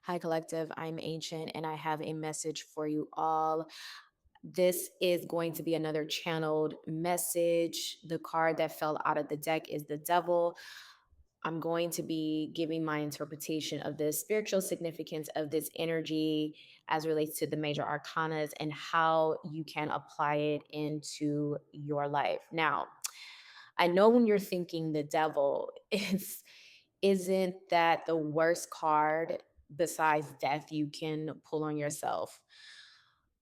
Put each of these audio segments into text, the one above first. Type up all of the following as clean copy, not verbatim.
Hi, Collective. I'm Ancient, and I have a message for you all. This is going to be another channeled message. The card that fell out of the deck is the Devil. I'm going to be giving my interpretation of the spiritual significance of this energy as relates to the major arcanas and how you can apply it into your life. Now, I know when you're thinking the devil is isn't that the worst card besides death you can pull on yourself?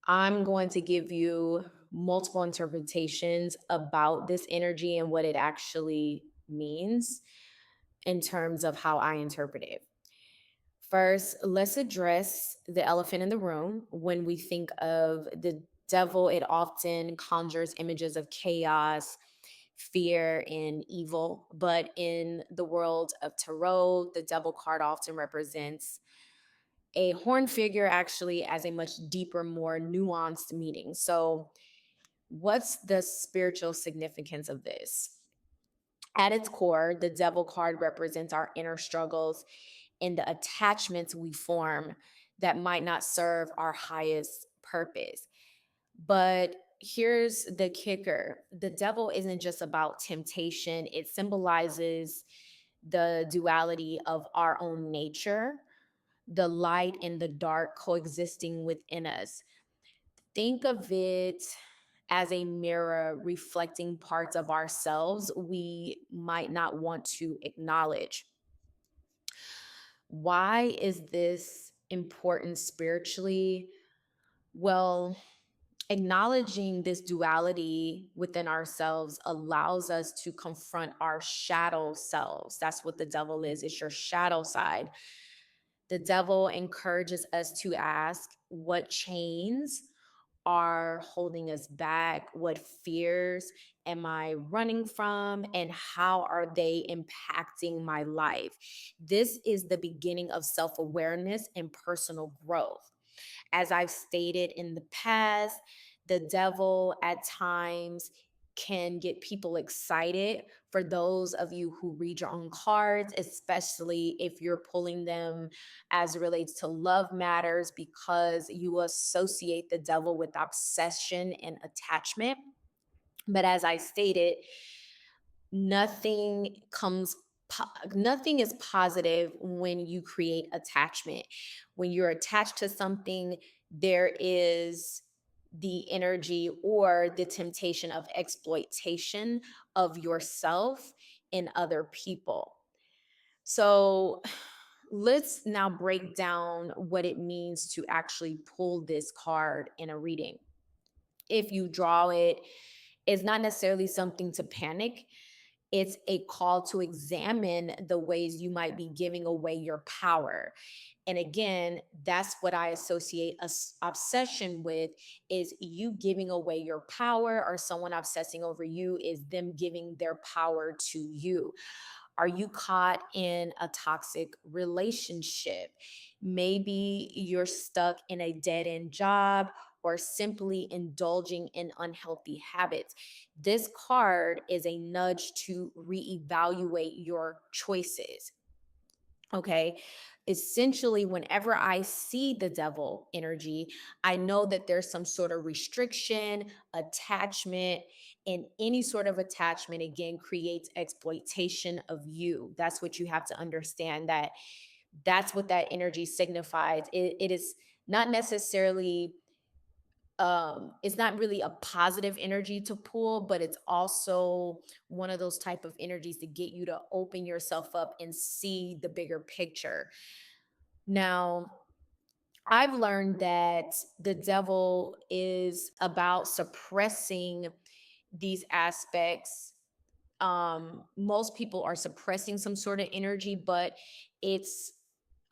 I'm going to give you multiple interpretations about this energy and what it actually means in terms of how I interpret it. First, let's address the elephant in the room. When we think of the devil, it often conjures images of chaos, fear, and evil. But in the world of tarot, the devil card often represents a horn figure, actually, as a much deeper, more nuanced meaning. So, what's the spiritual significance of this? At its core, the devil card represents our inner struggles and the attachments we form that might not serve our highest purpose. But here's the kicker: the devil isn't just about temptation, it symbolizes the duality of our own nature, the light and the dark coexisting within us. Think of it as a mirror reflecting parts of ourselves we might not want to acknowledge. Why is this important spiritually? Well, acknowledging this duality within ourselves allows us to confront our shadow selves. That's what the devil is, it's your shadow side. The devil encourages us to ask what chains are holding us back, what fears am I running from, and how are they impacting my life. This is the beginning of self awareness and personal growth. As I've stated in the past, the devil at times can get people excited. For those of you who read your own cards, especially if you're pulling them as it relates to love matters, because you associate the devil with obsession and attachment. But as I stated, nothing comes nothing is positive when you create attachment. When you're attached to something, there is the energy or the temptation of exploitation of yourself and other people. So let's now break down what it means to actually pull this card in a reading. If you draw it, it's not necessarily something to panic. It's a call to examine the ways you might be giving away your power. And again, that's what I associate obsession with, is you giving away your power, or someone obsessing over you is them giving their power to you. Are you caught in a toxic relationship? Maybe you're stuck in a dead end job or simply indulging in unhealthy habits. This card is a nudge to reevaluate your choices. Okay. Essentially, whenever I see the devil energy, I know that there's some sort of restriction, attachment, and any sort of attachment, again, creates exploitation of you. That's what you have to understand, that that's what that energy signifies. It is not necessarily it's not really a positive energy to pull, but it's also one of those type of energies to get you to open yourself up and see the bigger picture. Now, I've learned that the devil is about suppressing these aspects. Most people are suppressing some sort of energy, but it's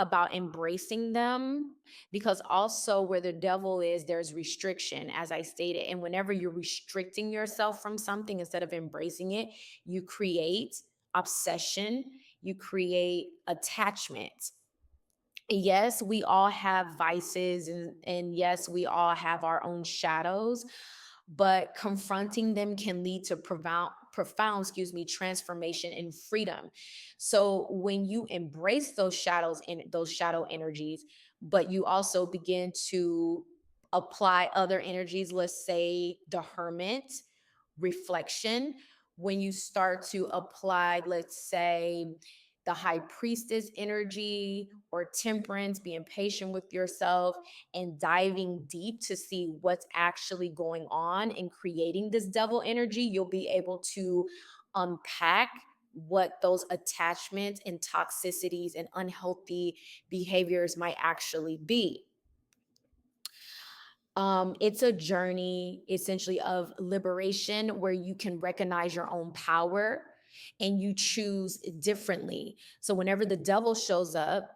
about embracing them, because also where the devil is, there's restriction, as I stated. And whenever you're restricting yourself from something instead of embracing it, you create obsession, you create attachment. Yes, we all have vices, and yes, we all have our own shadows, but confronting them can lead to profound, excuse me, transformation and freedom. So when you embrace those shadows and those shadow energies, but you also begin to apply other energies, let's say the hermit, reflection, when you start to apply, let's say, the high priestess energy or temperance, being patient with yourself and diving deep to see what's actually going on and creating this devil energy, you'll be able to unpack what those attachments and toxicities and unhealthy behaviors might actually be. It's a journey essentially of liberation where you can recognize your own power and you choose differently. So, whenever the devil shows up,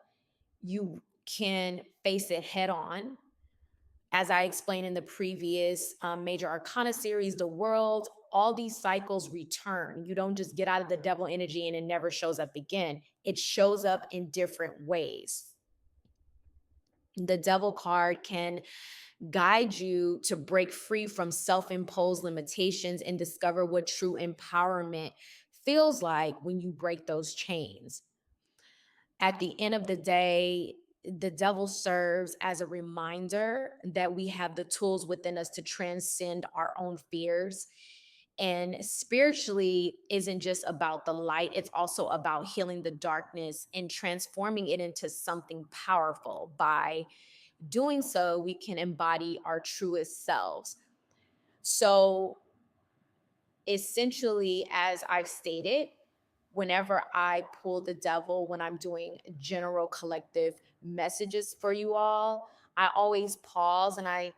you can face it head on. As I explained in the previous Major Arcana series, the world, all these cycles return. You don't just get out of the devil energy and it never shows up again, it shows up in different ways. The devil card can guide you to break free from self imposed limitations and discover what true empowerment feels like when you break those chains. At the end of the day, the devil serves as a reminder that we have the tools within us to transcend our own fears. And spiritually isn't just about the light, it's also about healing the darkness and transforming it into something powerful. By doing so, we can embody our truest selves. So, essentially, as I've stated, whenever I pull the devil, when I'm doing general collective messages for you all, I always pause and I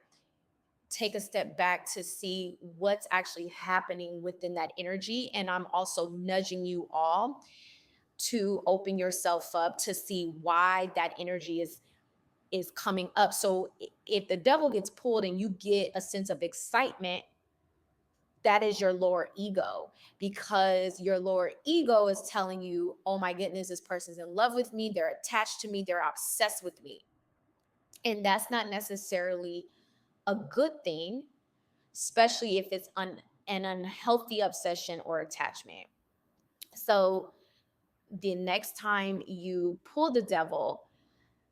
take a step back to see what's actually happening within that energy. And I'm also nudging you all to open yourself up to see why that energy is coming up. So if the devil gets pulled and you get a sense of excitement, that is your lower ego, because your lower ego is telling you, oh my goodness, this person's in love with me, they're attached to me, they're obsessed with me. And that's not necessarily a good thing, especially if it's an unhealthy obsession or attachment. So the next time you pull the devil,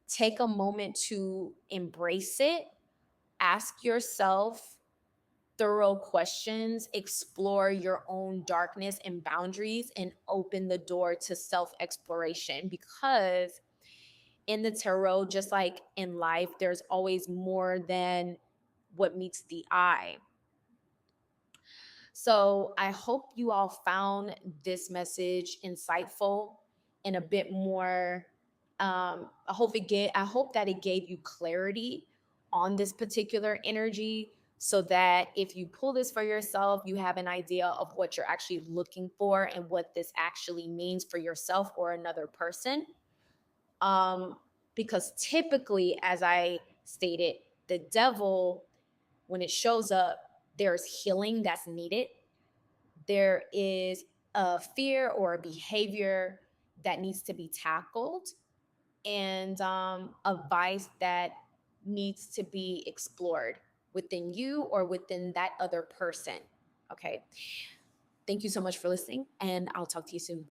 take a moment to embrace it, ask yourself thorough questions, explore your own darkness and boundaries, and open the door to self exploration. Because in the tarot, just like in life, there's always more than what meets the eye. So I hope you all found this message insightful and a bit more. I hope that it gave you clarity on this particular energy, so that if you pull this for yourself, you have an idea of what you're actually looking for and what this actually means for yourself or another person. Um, because typically, as I stated, the devil, when it shows up, there's healing that's needed, there is a fear or a behavior that needs to be tackled, and a vice that needs to be explored within you or within that other person. Okay. Thank you so much for listening, and I'll talk to you soon.